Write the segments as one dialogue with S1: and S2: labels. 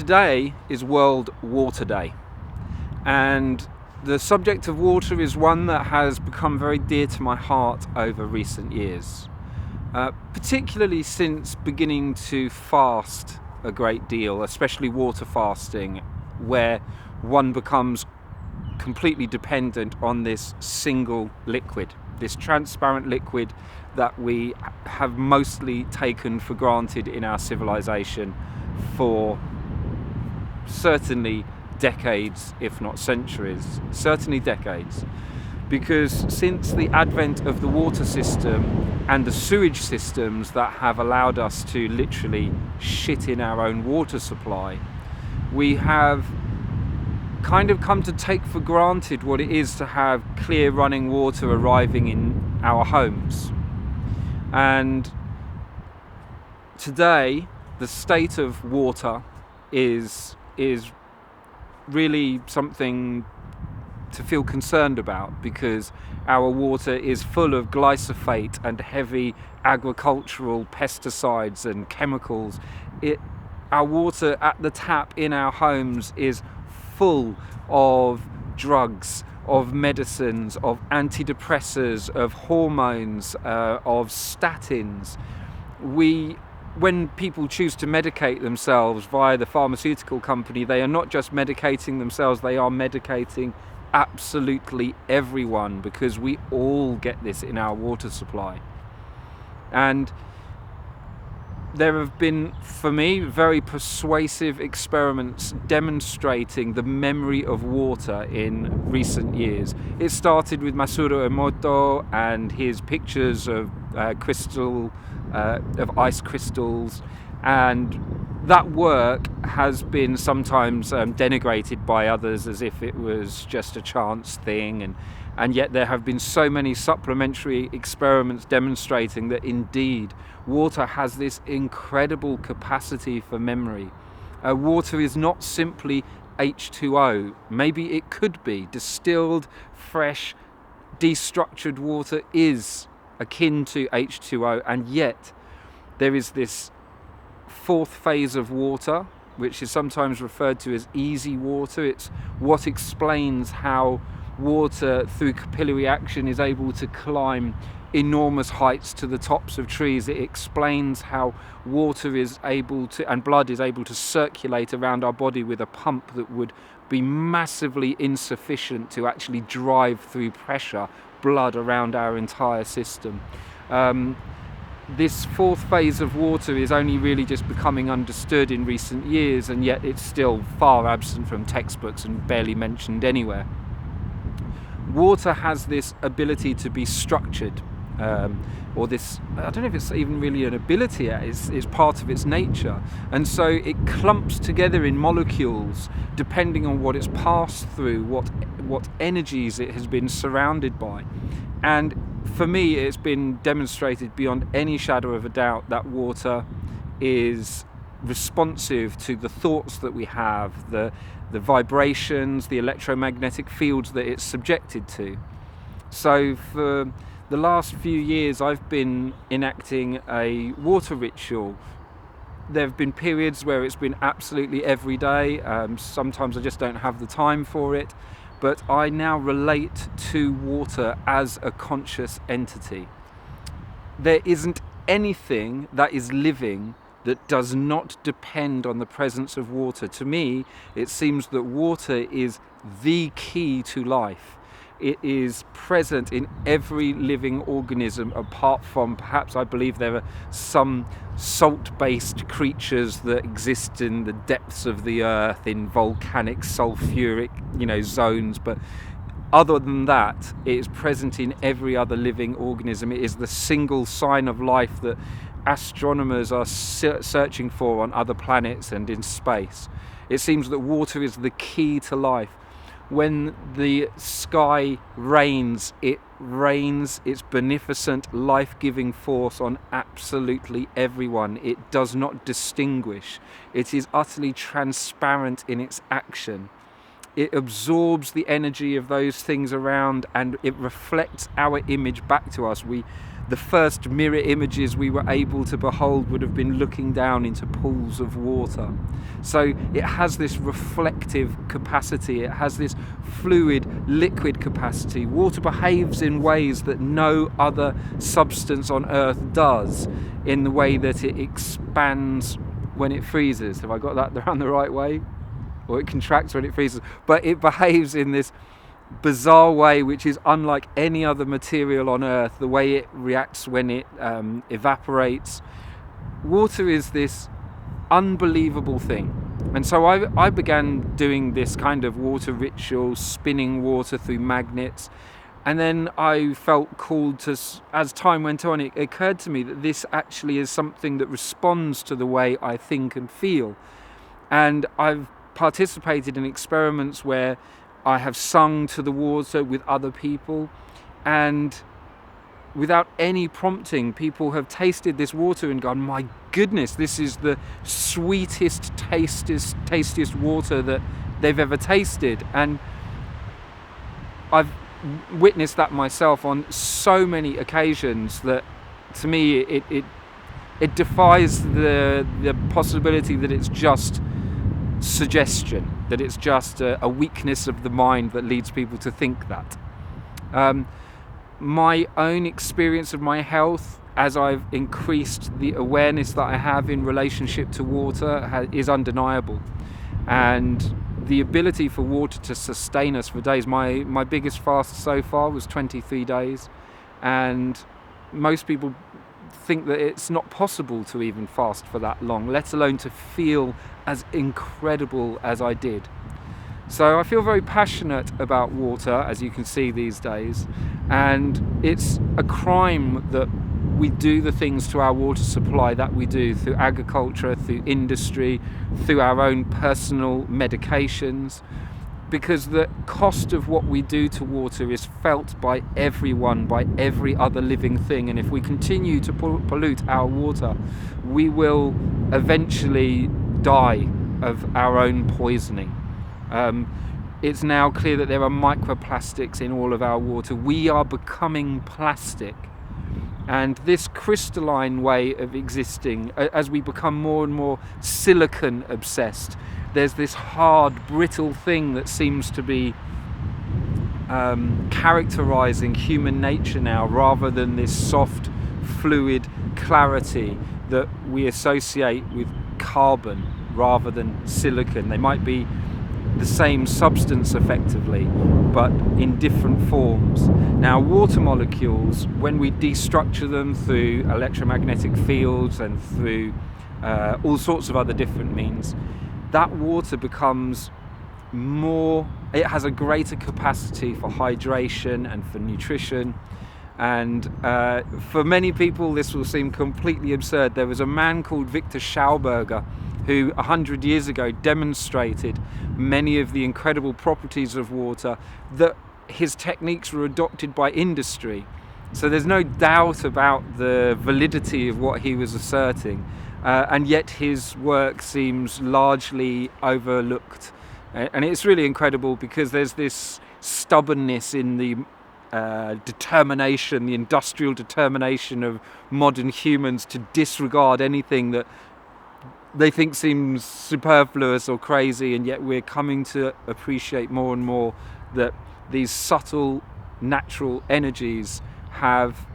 S1: Today is World Water Day, and the subject of water is one that has become very dear to my heart over recent years, particularly since beginning to fast a great deal, especially water fasting, where one becomes completely dependent on this single liquid, this transparent liquid that we have mostly taken for granted in our civilization for certainly decades, if not centuries, certainly decades. Because since the advent of the water system and the sewage systems that have allowed us to literally shit in our own water supply, we have kind of come to take for granted what it is to have clear running water arriving in our homes. And today, the state of water is really something to feel concerned about, because our water is full of glyphosate and heavy agricultural pesticides and chemicals. Our water at the tap in our homes is full of drugs, of medicines, of antidepressants, of hormones, of statins. When people choose to medicate themselves via the pharmaceutical company, they are not just medicating themselves, they are medicating absolutely everyone, because we all get this in our water supply. And there have been, for me, very persuasive experiments demonstrating the memory of water in recent years. It started with Masaru Emoto and his pictures of ice crystals, and that work has been sometimes denigrated by others as if it was just a chance thing, and yet there have been so many supplementary experiments demonstrating that indeed water has this incredible capacity for memory. Water is not simply H2O. Maybe it could be. Distilled, fresh, destructured water is akin to H2O, and yet there is this fourth phase of water, which is sometimes referred to as easy water. It's what explains how water, through capillary action, is able to climb enormous heights to the tops of trees. It explains how water is able to, and blood is able to circulate around our body with a pump that would be massively insufficient to actually drive through pressure blood around our entire system. This fourth phase of water is only really just becoming understood in recent years, and yet it's still far absent from textbooks and barely mentioned anywhere. Water has this ability to be structured, or this, I don't know if it's even really an ability, it's part of its nature. And so it clumps together in molecules depending on what it's passed through, what energies it has been surrounded by. And for me, it's been demonstrated beyond any shadow of a doubt that water is responsive to the thoughts that we have, the vibrations, the electromagnetic fields that it's subjected to. So for the last few years, I've been enacting a water ritual. There have been periods where it's been absolutely every day. Sometimes I just don't have the time for it. But I now relate to water as a conscious entity. There isn't anything that is living that does not depend on the presence of water. To me, it seems that water is the key to life. It is present in every living organism, apart from, perhaps, I believe there are some salt-based creatures that exist in the depths of the earth, in volcanic, sulfuric, zones. But other than that, it is present in every other living organism. It is the single sign of life that astronomers are searching for on other planets and in space. It seems that water is the key to life. When the sky rains, it rains its beneficent, life-giving force on absolutely everyone. It does not distinguish. It is utterly transparent in its action. It absorbs the energy of those things around, and it reflects our image back to us. the first mirror images we were able to behold would have been looking down into pools of water. So it has this reflective capacity, it has this fluid, liquid capacity. Water behaves in ways that no other substance on Earth does, in the way that it expands when it freezes. Have I got that around the right way? Or it contracts when it freezes. But it behaves in this bizarre way which is unlike any other material on Earth, the way it reacts when it evaporates. Water is this unbelievable thing. And so I began doing this kind of water ritual, spinning water through magnets, and then I felt called to, as time went on, it occurred to me that this actually is something that responds to the way I think and feel. And I've participated in experiments where I have sung to the water with other people, and without any prompting, people have tasted this water and gone, my goodness, this is the sweetest, tastiest water that they've ever tasted. And I've witnessed that myself on so many occasions that, to me, it defies the possibility that it's just suggestion, that it's just a weakness of the mind that leads people to think that. My own experience of my health, as I've increased the awareness that I have in relationship to water, is undeniable. And the ability for water to sustain us for days, my biggest fast so far was 23 days, and most people think that it's not possible to even fast for that long, let alone to feel as incredible as I did. So I feel very passionate about water, as you can see these days, and it's a crime that we do the things to our water supply that we do through agriculture, through industry, through our own personal medications, because the cost of what we do to water is felt by everyone, by every other living thing. And if we continue to pollute our water, we will eventually die of our own poisoning. It's now clear that there are microplastics in all of our water. We are becoming plastic. And this crystalline way of existing, as we become more and more silicon obsessed, there's this hard, brittle thing that seems to be characterizing human nature now, rather than this soft, fluid clarity that we associate with carbon rather than silicon. They might be the same substance effectively, but in different forms. Now, water molecules, when we destructure them through electromagnetic fields and through all sorts of other different means, that water becomes more, it has a greater capacity for hydration and for nutrition. And for many people this will seem completely absurd. There was a man called Victor Schauberger who 100 years ago demonstrated many of the incredible properties of water, that his techniques were adopted by industry. So there's no doubt about the validity of what he was asserting, and yet his work seems largely overlooked. And it's really incredible, because there's this stubbornness in the determination, the industrial determination of modern humans to disregard anything that they think seems superfluous or crazy, and yet we're coming to appreciate more and more that these subtle natural energies have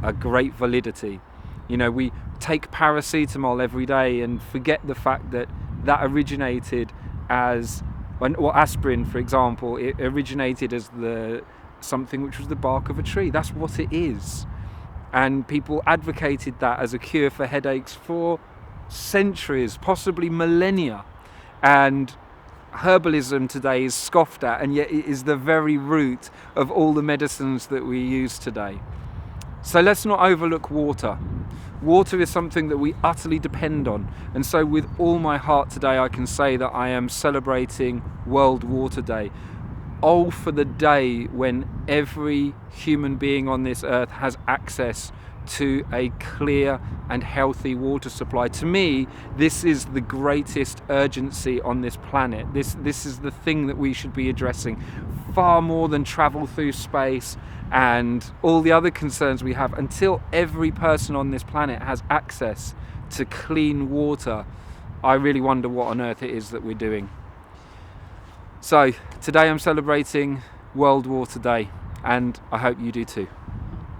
S1: a great validity. You know, we take paracetamol every day and forget the fact that that originated as, or aspirin for example, it originated as something which was the bark of a tree. That's what it is. And people advocated that as a cure for headaches for centuries, possibly millennia. And herbalism today is scoffed at, and yet it is the very root of all the medicines that we use today. So let's not overlook water. Water is something that we utterly depend on. And so with all my heart today, I can say that I am celebrating World Water Day. Oh, for the day when every human being on this earth has access to a clear and healthy water supply. To me, this is the greatest urgency on this planet. This is the thing that we should be addressing, far more than travel through space and all the other concerns we have. Until every person on this planet has access to clean water, I really wonder what on earth it is that we're doing. So today I'm celebrating World Water Day, and I hope you do too.